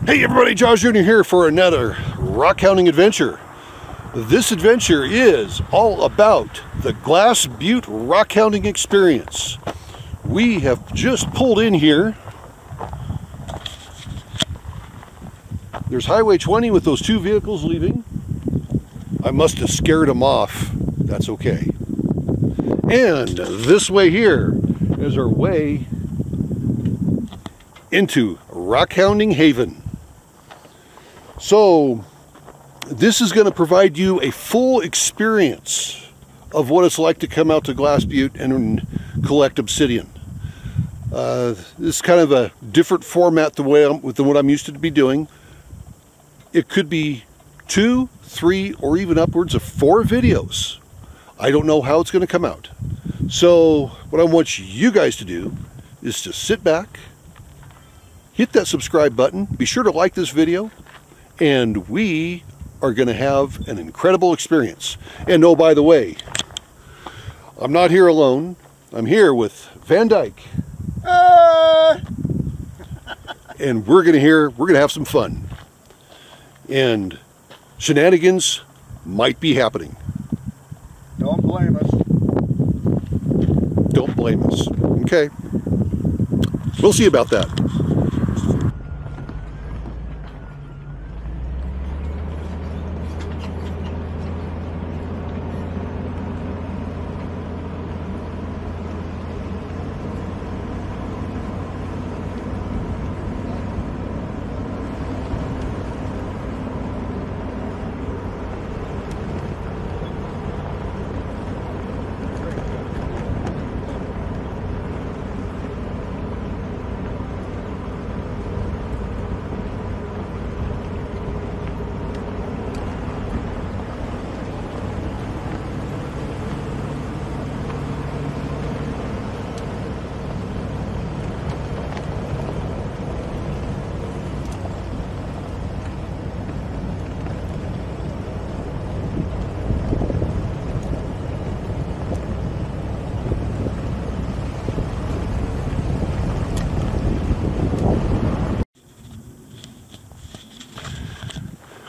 Hey everybody, Josh Jr. here for another rock hounding adventure. This adventure is all about the Glass Butte rock hounding experience. We have just pulled in here. There's Highway 20 with those two vehicles leaving. I must have scared them off. That's okay. And this way here is our way into rock hounding haven. So this is going to provide you a full experience of what it's like to come out to Glass Butte and collect obsidian. This is kind of a different format than what I'm used to be doing. It could be 2, 3, or even upwards of 4 videos. I don't know how it's going to come out. So what I want you guys to do is to sit back, hit that subscribe button, be sure to like this video, and we are going to have an incredible experience. And oh, by the way, I'm not here alone. I'm here with Van Dyke. And we're going to have some fun. And shenanigans might be happening. Don't blame us. Don't blame us. Okay. We'll see about that.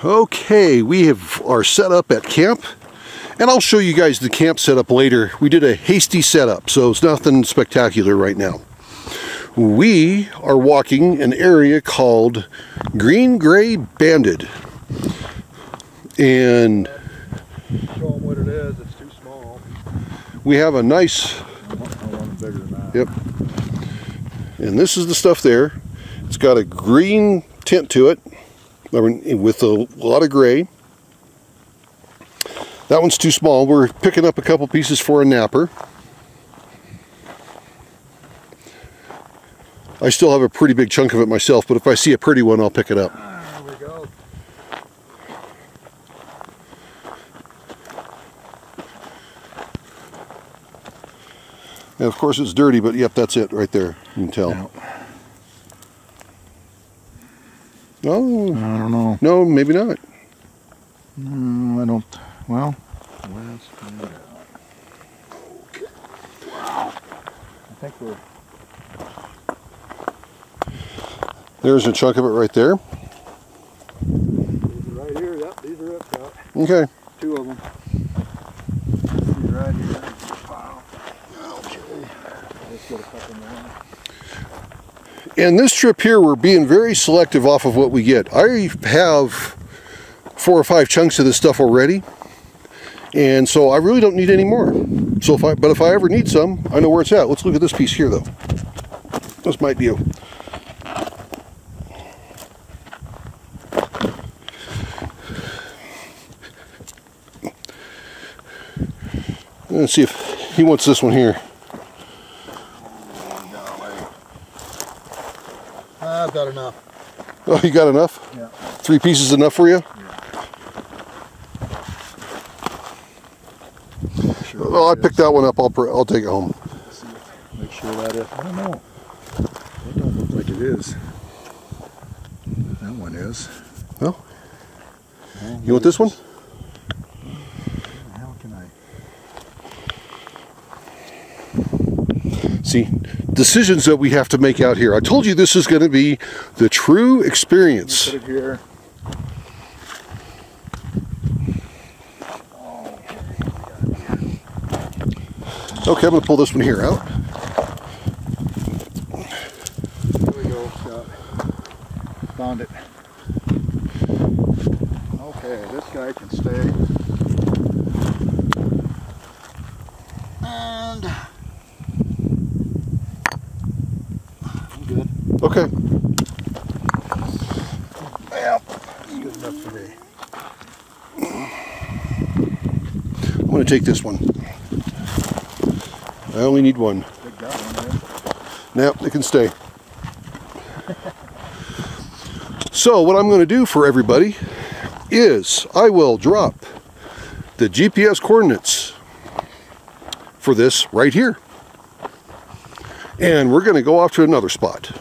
Okay, we are set up at camp, and I'll show you guys the camp setup later. We did a hasty setup, so it's nothing spectacular right now. We are walking an area called Green Gray Banded, and Show them what it is. It's too small. we have a nice. I want it bigger than that. Yep. And this is the stuff there. It's got a green tint to it, with a lot of gray. That one's too small. We're picking up a couple pieces for a napper. I still have a pretty big chunk of it myself, but if I see a pretty one, I'll pick it up. There we go. And of course it's dirty, but yep, that's it right there. You can tell. No. No, I don't know. no, maybe not. I don't. Well, let's find out. Okay. Wow. I think we're. There's a chunk of it right there. These are right here. Yep, these are it. Okay. 2 of them. These right here. Wow. Okay. Let's get a couple more. And this trip here, we're being very selective off of what we get. I have 4 or 5 chunks of this stuff already, and so I really don't need any more. So if I ever need some, I know where it's at. Let's look at this piece here, though. This might be a. Let's see if he wants this one here. I've got enough. Oh, you got enough? Yeah. 3 pieces enough for you? Yeah. Sure Oh, I picked that one up. I'll take it home. Make sure that is. I don't know. That don't look like it is. That one is. Well, you want this one? How can I? See, decisions that we have to make out here. I told you this is going to be the true experience. Put it here. Okay, I'm going to pull this one here out. There we go, Scott. Found it. Okay, this guy can stay. And I'm good. Okay. Yep, it's good enough for me. I'm going to take this one. I only need one. Take that one, Now it can stay. So what I'm going to do for everybody is I will drop the GPS coordinates for this right here. And we're going to go off to another spot.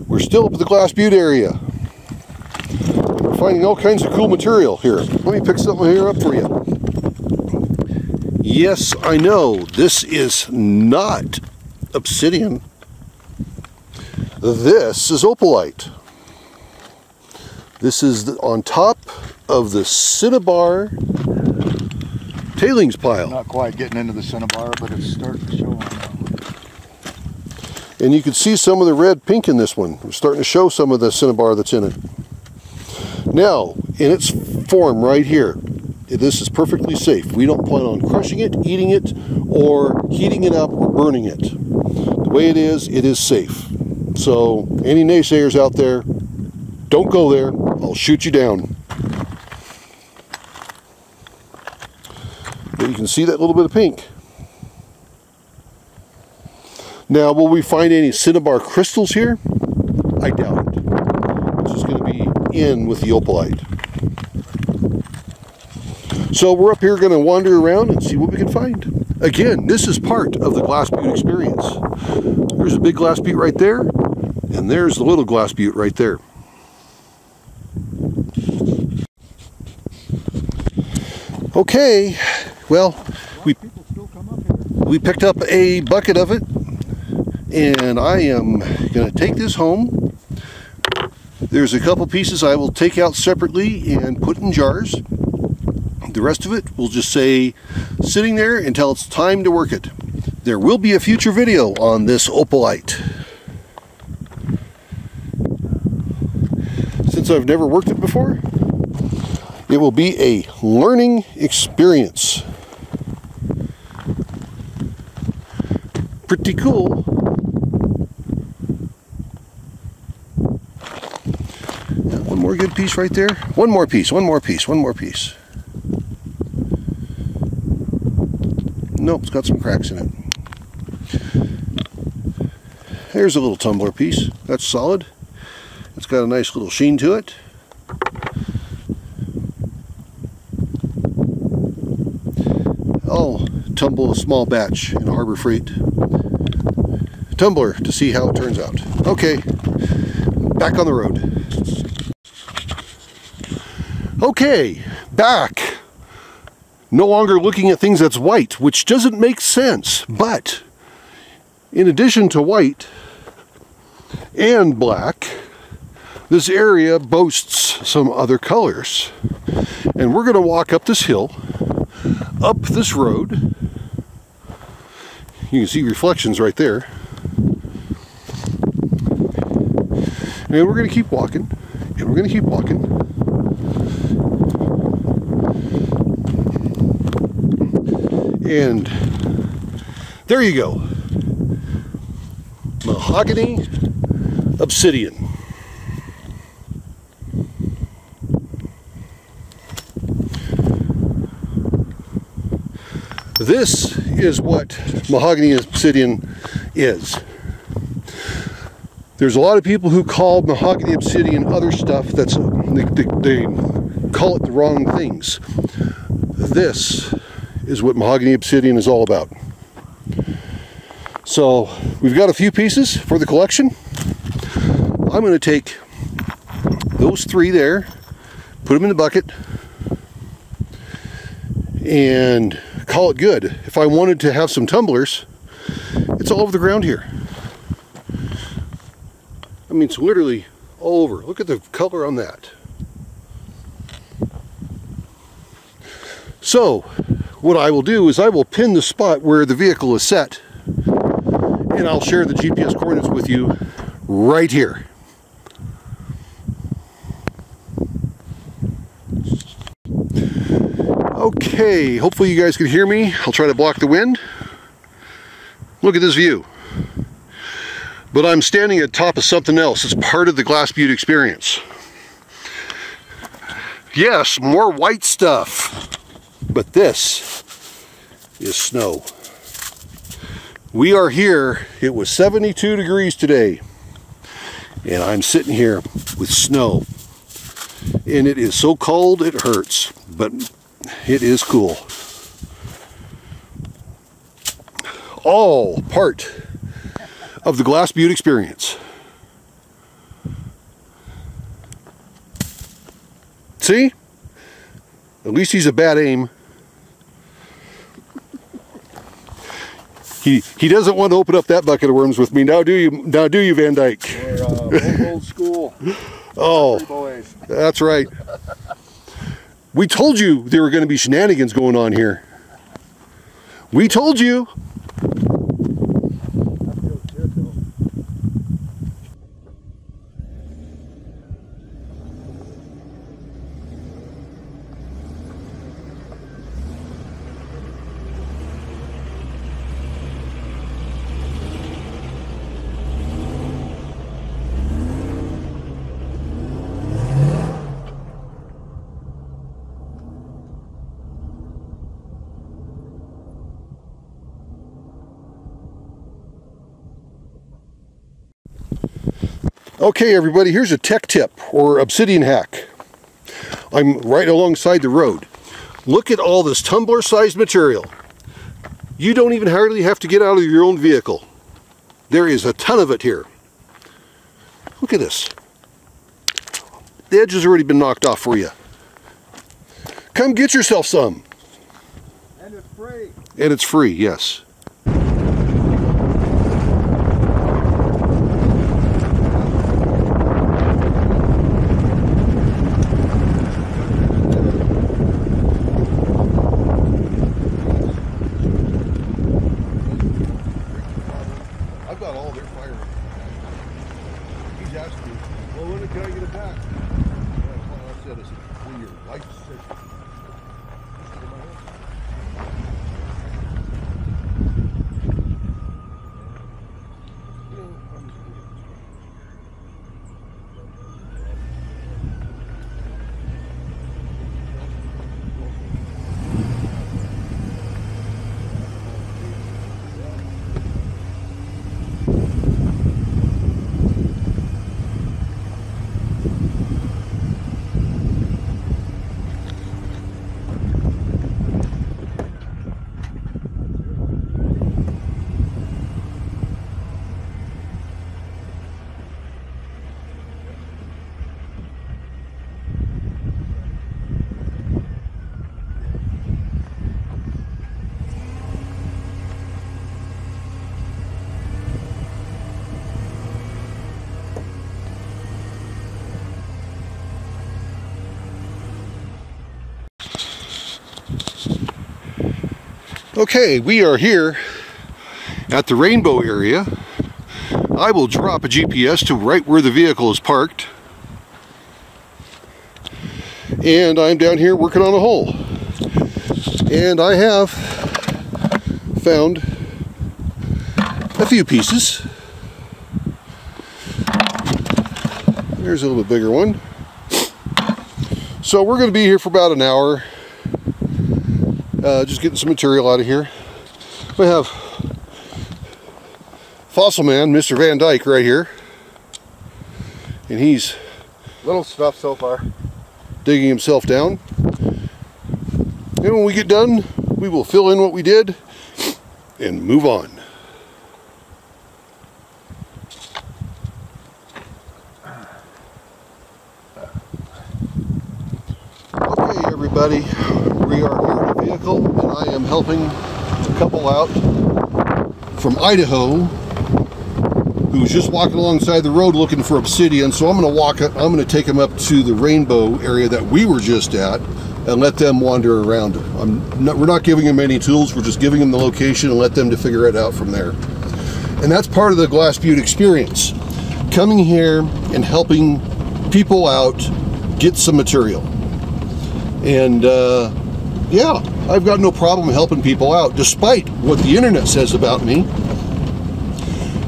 We're still up at the Glass Butte area. We're finding all kinds of cool material here. Let me pick something here up for you. Yes, I know, this is not obsidian. This is opalite. This is on top of the cinnabar tailings pile. Not quite getting into the cinnabar, but it's starting to show on now. And you can see some of the red pink in this one. We're starting to show some of the cinnabar that's in it. Now, in its form right here, this is perfectly safe. We don't plan on crushing it, eating it, or heating it up or burning it. The way it is safe. So, any naysayers out there, don't go there. I'll shoot you down. But you can see that little bit of pink. Now, will we find any cinnabar crystals here? I doubt it. It's just going to be in with the opalite. So we're up here going to wander around and see what we can find. Again, this is part of the Glass Butte experience. There's a big Glass Butte right there, and there's the little Glass Butte right there. Okay, well, we picked up a bucket of it. And I am going to take this home. There's a couple pieces I will take out separately and put in jars. The rest of it will just stay sitting there until it's time to work it. There will be a future video on this opalite. Since I've never worked it before, it will be a learning experience. Pretty cool. One more good piece right there. One more piece. Nope, it's got some cracks in it. Here's a little tumbler piece. That's solid. It's got a nice little sheen to it. I'll tumble a small batch in a Harbor Freight tumbler to see how it turns out. Okay, back on the road. Okay, back. No longer looking at things that's white, which doesn't make sense. But in addition to white and black, this area boasts some other colors. And we're going to walk up this hill, up this road. You can see reflections right there. And we're going to keep walking, and we're going to keep walking. And there you go. Mahogany obsidian. This is what mahogany obsidian is. There's a lot of people who call mahogany obsidian other stuff that's, they call it the wrong things. This is what mahogany obsidian is all about. So we've got a few pieces for the collection. I'm going to take those 3 there, put them in the bucket, and call it good. If I wanted to have some tumblers, it's all over the ground here. I mean, it's literally all over. Look at the color on that. So what I will do is I will pin the spot where the vehicle is set, and I'll share the GPS coordinates with you right here. Okay, hopefully you guys can hear me. I'll try to block the wind. Look at this view. But I'm standing at top of something else. It's part of the Glass Butte experience. Yes, more white stuff. But this is snow. We are here. It was 72 degrees today. And I'm sitting here with snow. And it is so cold it hurts. But it is cool. All part of the Glass Butte experience. See? At least he's a bad aim. He doesn't want to open up that bucket of worms with me. Now do you, Van Dyke? We're old school. Oh, Boys. That's right. We told you there were going to be shenanigans going on here. We told you. Okay everybody, here's a tech tip or obsidian hack. I'm right alongside the road. Look at all this tumbler sized material. You don't even hardly have to get out of your own vehicle. There is a ton of it here. Look at this. The edge has already been knocked off for you. Come get yourself some. And it's free. And it's free, yes. Okay, we are here at the Rainbow area. I will drop a GPS to right where the vehicle is parked. And I'm down here working on a hole. And I have found a few pieces. There's a little bit bigger one. So we're going to be here for about an hour. just getting some material out of here. We have Fossil Man, Mr. Van Dyke, right here. And he's Little stuff so far. digging himself down. And when we get done, we will fill in what we did and move on. Okay, everybody, we are here in a vehicle, and I am helping a couple out from Idaho who was just walking alongside the road looking for obsidian. So I'm going to take them up to the rainbow area that we were just at and let them wander around. We're not giving them any tools, we're just giving them the location and let them to figure it out from there. And that's part of the Glass Butte experience. Coming here and helping people out get some material. And yeah, I've got no problem helping people out, despite what the internet says about me.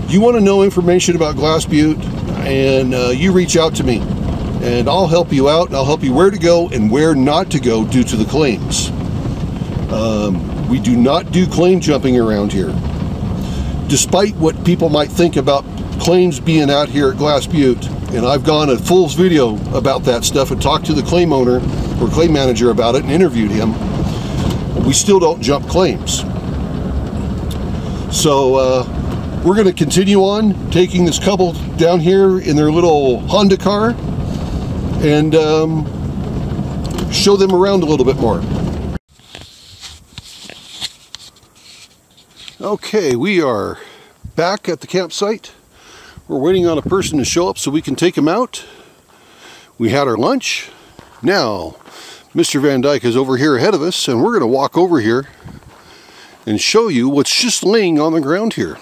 You want to know information about Glass Butte, and you reach out to me. And I'll help you out, and I'll help you where to go and where not to go due to the claims. We do not do claim jumping around here. Despite what people might think about claims being out here at Glass Butte, and I've gone a full video about that stuff and talked to the claim owner or claim manager about it and interviewed him, we still don't jump claims. So we're going to continue on taking this couple down here in their little Honda car and show them around a little bit more. Okay, we are back at the campsite. We're waiting on a person to show up so we can take them out. We had our lunch. Now, Mr. Van Dyke is over here ahead of us, and we're going to walk over here and show you what's just laying on the ground here.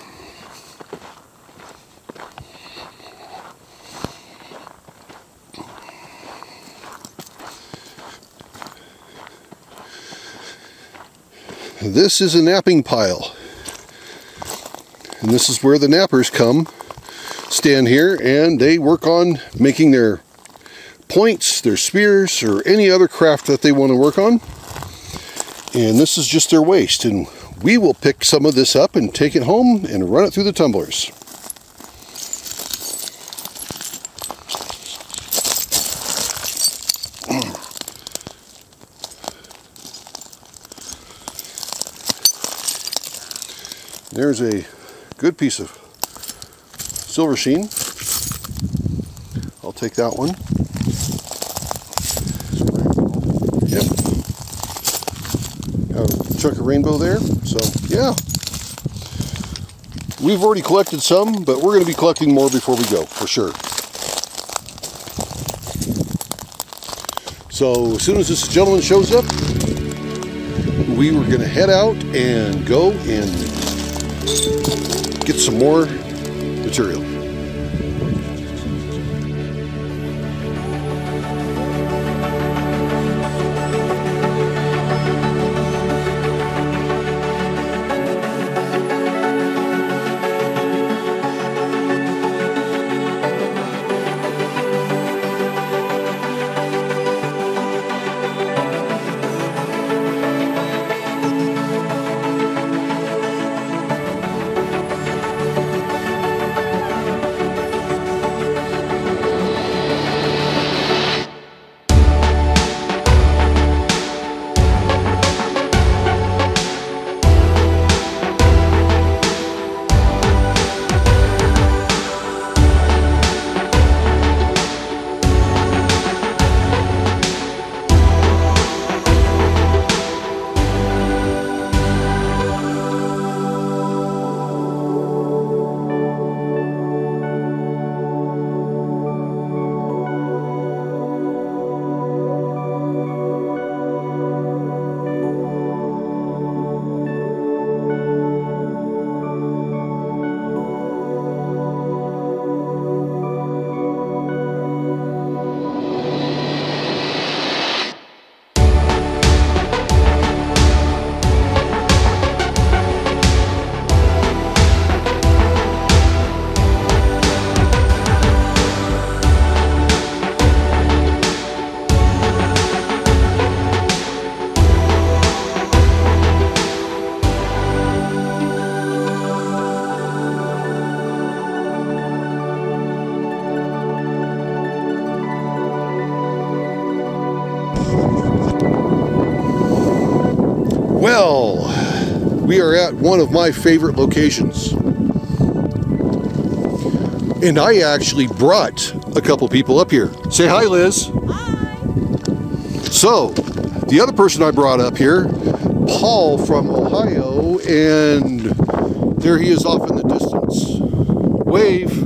This is a napping pile, and this is where the nappers come, stand here, and they work on making their points, their spears, or any other craft that they want to work on. And this is just their waste, and we will pick some of this up and take it home and run it through the tumblers. There's a good piece of silver sheen. I'll take that one. Yep. Got a chunk of rainbow there. So yeah, we've already collected some, but we're going to be collecting more before we go, for sure. So as soon as this gentleman shows up, we were going to head out and go and get some more material. Well, we are at one of my favorite locations. And I actually brought a couple people up here. Say hi, Liz. Hi. So, the other person I brought up here, Paul from Ohio, and there he is off in the distance. Wave.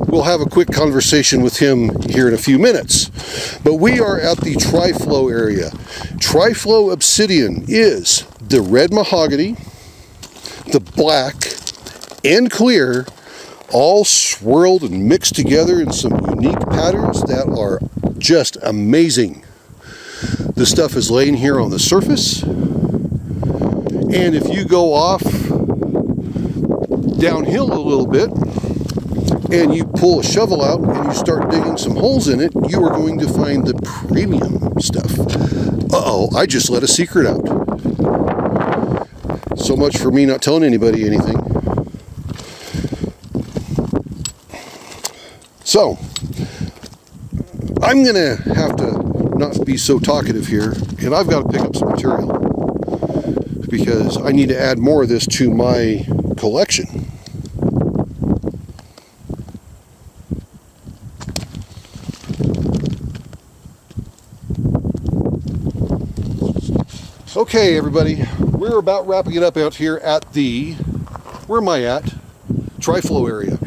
We'll have a quick conversation with him here in a few minutes. But we are at the Tri-Flow area. Tri-Flow obsidian is the red mahogany, the black, and clear, all swirled and mixed together in some unique patterns that are just amazing. The stuff is laying here on the surface, and if you go off downhill a little bit and you pull a shovel out and you start digging some holes in it, you are going to find the premium stuff. Uh-oh, I just let a secret out. So much for me not telling anybody anything. So, I'm going to have to not be so talkative here, and I've got to pick up some material because I need to add more of this to my collection. Okay, everybody, we're about wrapping it up out here at the, where am I at? Tri-Flow area.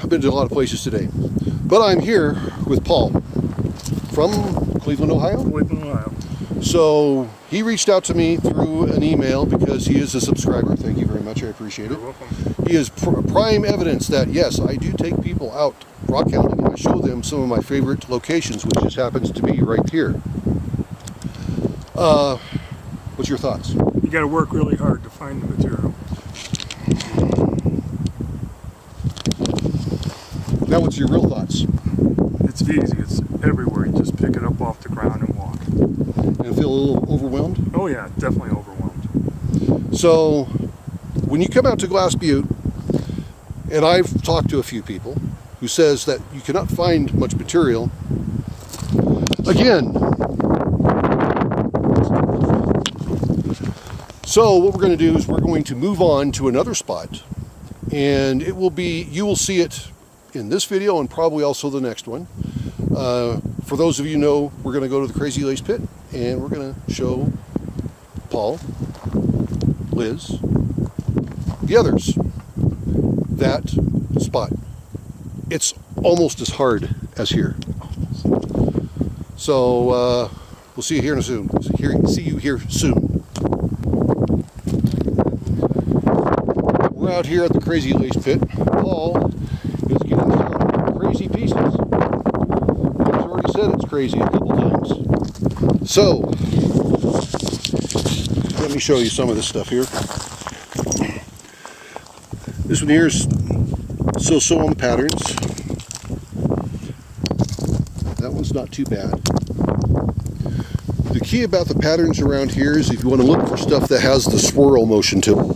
I've been to a lot of places today, but I'm here with Paul from Cleveland, Ohio. Cleveland, Ohio. So he reached out to me through an email because he is a subscriber. Thank you very much. I appreciate it. You're welcome. He is prime evidence that yes, I do take people out rock hounding and I show them some of my favorite locations, which just happens to be right here. What's your thoughts? You got to work really hard to find the material. Now, what's your real thoughts? It's easy. It's everywhere. You just pick it up off the ground and walk. And feel a little overwhelmed? Oh yeah, definitely overwhelmed. So, when you come out to Glass Butte, and I've talked to a few people who says that you cannot find much material, again. So what we're going to do is we're going to move on to another spot, and it will be, you will see it in this video and probably also the next one. For those of you who know, we're going to go to the Crazy Lace Pit, and we're going to show Paul, Liz, the others, that spot. It's almost as hard as here. So we'll see you here soon. See you here soon. We're out here at the Crazy Lace Pit. Paul is getting some crazy pieces. He's already said it's crazy a couple times. So, let me show you some of this stuff here. This one here is so on patterns. That one's not too bad. The key about the patterns around here is if you want to look for stuff that has the swirl motion to it.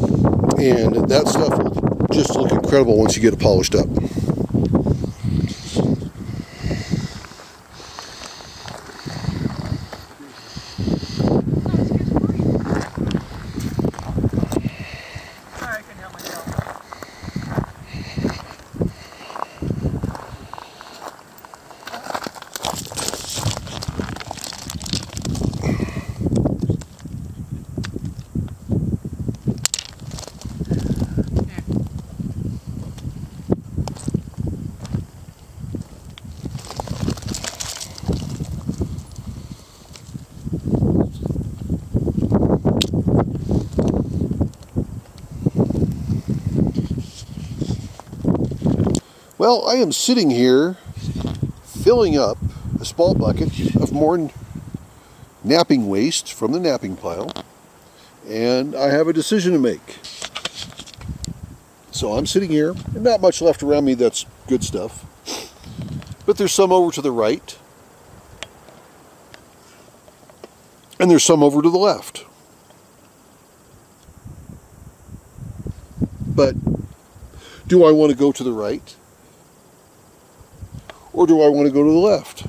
And that stuff will just look incredible once you get it polished up. Well, I am sitting here filling up a small bucket of more napping waste from the napping pile, and I have a decision to make. So I'm sitting here, and not much left around me that's good stuff, but there's some over to the right, and there's some over to the left. But do I want to go to the right? Or do I want to go to the left?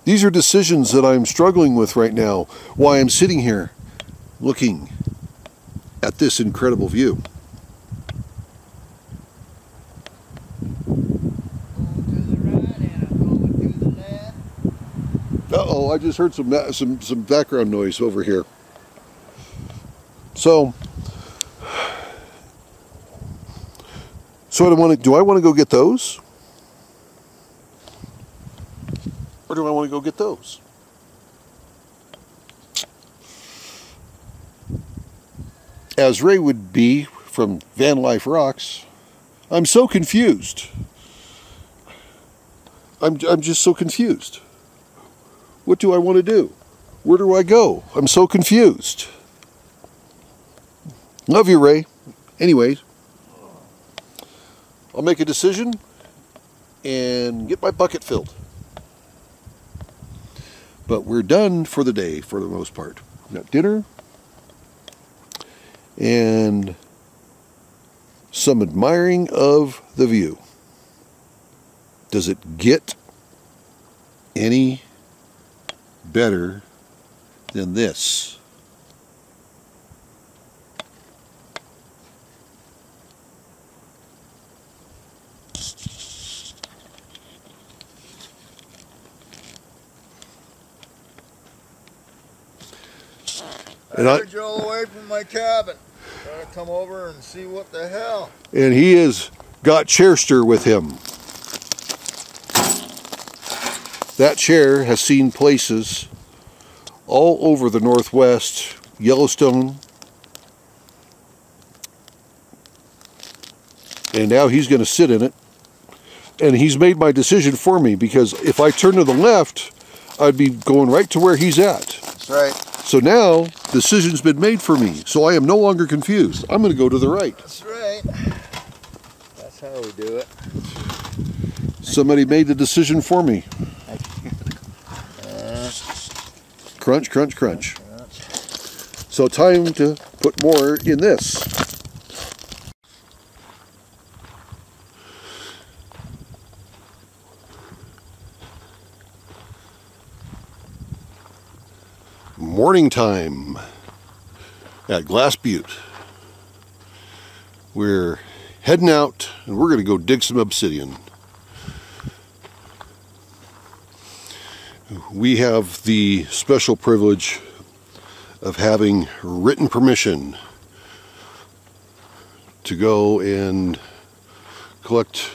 These are decisions that I'm struggling with right now, why I'm sitting here looking at this incredible view. Uh-oh, I just heard some background noise over here. So do I want to go get those? Or do I want to go get those? As Ray would be from Van Life Rocks, I'm so confused. I'm just so confused. What do I want to do? Where do I go? I'm so confused. Love you, Ray. Anyways, I'll make a decision and get my bucket filled. But we're done for the day for the most part. We got dinner and some admiring of the view. Does it get any better than this? I heard you all the way from my cabin. Gotta come over and see what the hell. And he has got Chairster with him. That chair has seen places all over the Northwest, Yellowstone, and now he's going to sit in it. And he's made my decision for me, because if I turn to the left, I'd be going right to where he's at. That's right. So now, decision's been made for me, so I am no longer confused. I'm going to go to the right. That's right. That's how we do it. Somebody made the decision for me. Crunch, crunch, crunch. So time to put more in this. Morning time at Glass Butte. We're heading out and we're going to go dig some obsidian. We have the special privilege of having written permission to go and collect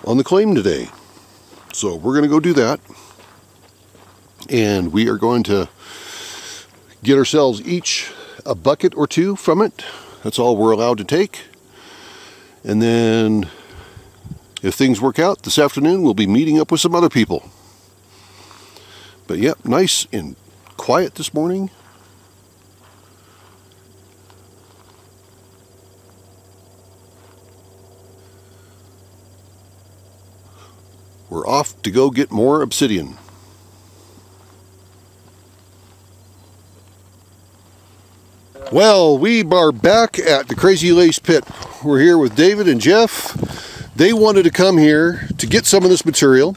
on the claim today. So we're going to go do that. And we are going to get ourselves each a bucket or two from it. That's all we're allowed to take. And then if things work out this afternoon, we'll be meeting up with some other people. But yep, nice and quiet this morning. We're off to go get more obsidian. Well, we are back at the Crazy Lace Pit. We're here with David and Jeff. They wanted to come here to get some of this material,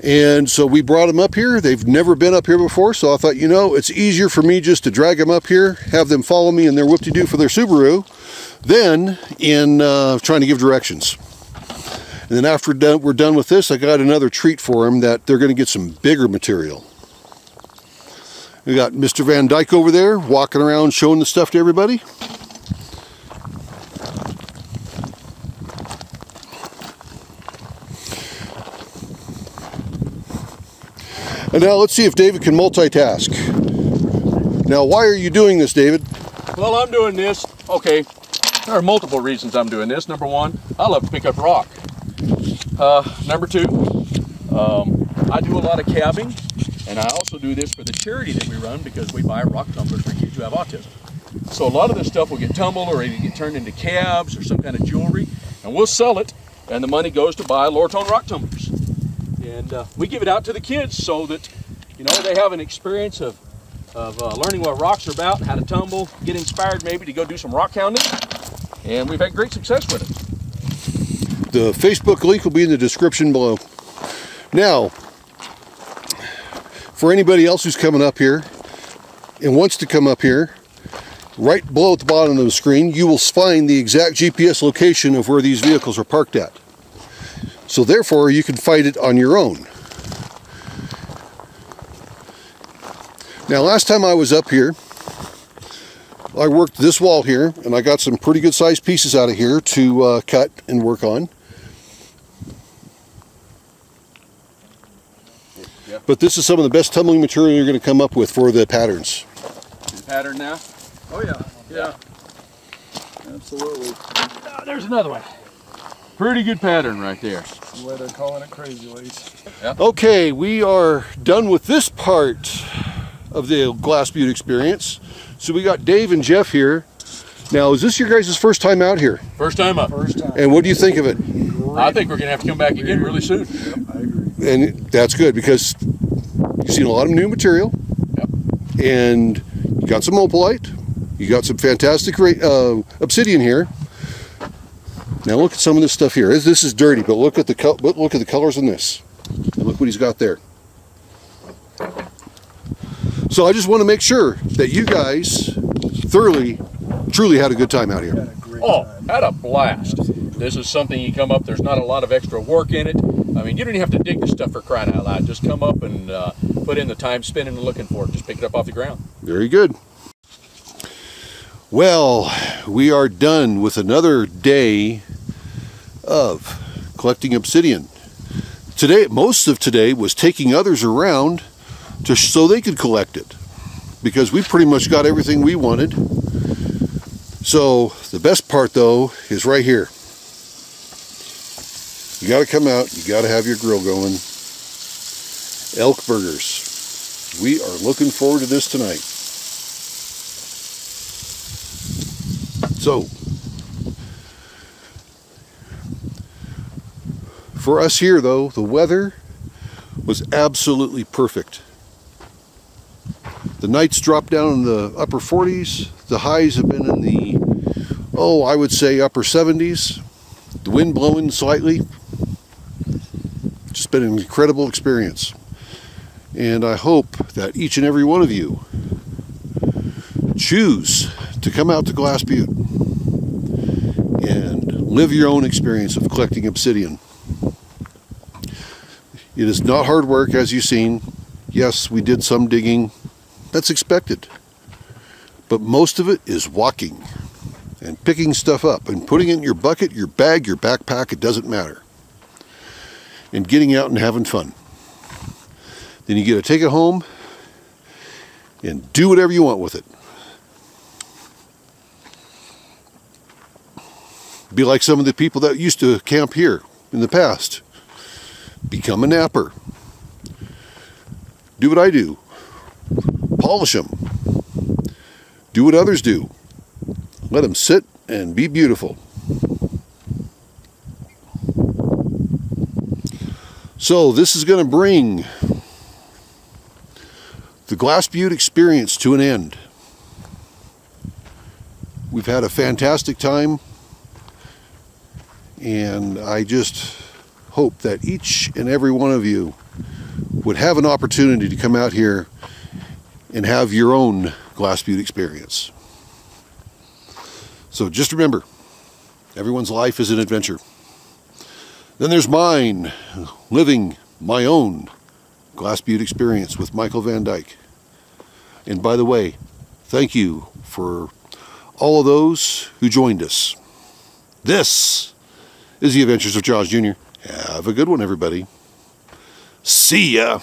and so we brought them up here. They've never been up here before, so I thought, you know, it's easier for me just to drag them up here, have them follow me in their whoop-de-doo for their Subaru, than in trying to give directions. And then after we're done with this, I got another treat for them, that they're going to get some bigger material. We got Mr. Van Dyke over there walking around showing the stuff to everybody. And now let's see if David can multitask. Now, why are you doing this, David? Well, I'm doing this. Okay, there are multiple reasons I'm doing this. Number one, I love to pick up rock. Number two, I do a lot of cabbing. And I also do this for the charity that we run, because we buy rock tumblers for kids who have autism. So a lot of this stuff will get tumbled or it'll get turned into cabs or some kind of jewelry, and we'll sell it, and the money goes to buy Lortone rock tumblers. And we give it out to the kids so that, you know, they have an experience of learning what rocks are about and how to tumble, get inspired maybe to go do some rock hounding, and we've had great success with it. The Facebook link will be in the description below. Now, for anybody else who's coming up here and wants to come up here, right below at the bottom of the screen, you will find the exact GPS location of where these vehicles are parked at. So therefore, you can find it on your own. Now, last time I was up here, I worked this wall here, and I got some pretty good sized pieces out of here to cut and work on. Yep. But this is some of the best tumbling material you're going to come up with for the patterns. The pattern now? Oh yeah, yeah. Absolutely. There's another one. Pretty good pattern right there. The way they're calling it Crazy Lace. Yep. Okay, we are done with this part of the Glass Butte experience. So we got Dave and Jeff here. Now, is this your guys' first time out here? First time up. First time. And what do you think of it? Great. I think we're going to have to come back again really soon. Yep, I agree. And that's good because you've seen a lot of new material. Yep. And you got some opalite. You got some fantastic obsidian here. Now look at some of this stuff here. This is dirty, but look at the colors in this. And look what he's got there. So I just want to make sure that you guys truly had a good time out here. Had a great Oh, time. had a blast. This is something you come up, there's not a lot of extra work in it. I mean, you don't even have to dig the stuff for crying out loud. Just come up and put in the time spinning and looking for it. Just pick it up off the ground. Very good. Well, we are done with another day of collecting obsidian. Today, most of today was taking others around so they could collect it, because we pretty much got everything we wanted. So the best part though is right here. You got to come out, you got to have your grill going. Elk burgers. We are looking forward to this tonight. So for us here though, the weather was absolutely perfect. The nights dropped down in the upper 40s. The highs have been in the, I would say upper 70s. The wind blowing slightly. Just been an incredible experience. And I hope that each and every one of you choose to come out to Glass Butte and live your own experience of collecting obsidian. It is not hard work, as you've seen. Yes, we did some digging. That's expected. But most of it is walking and picking stuff up and putting it in your bucket, your bag, your backpack, it doesn't matter. And getting out and having fun. Then you get to take it home and do whatever you want with it. Be like some of the people that used to camp here in the past. Become a napper. Do what I do. Polish them. Do what others do. Let them sit and be beautiful. So this is going to bring the Glass Butte experience to an end. We've had a fantastic time, and I just hope that each and every one of you would have an opportunity to come out here and have your own Glass Butte experience. So just remember, everyone's life is an adventure. Then there's mine, living my own Glass Butte experience with Michael Van Dyke. And by the way, thank you for all of those who joined us. This is the Adventures of Jaws Jr. Have a good one, everybody. See ya.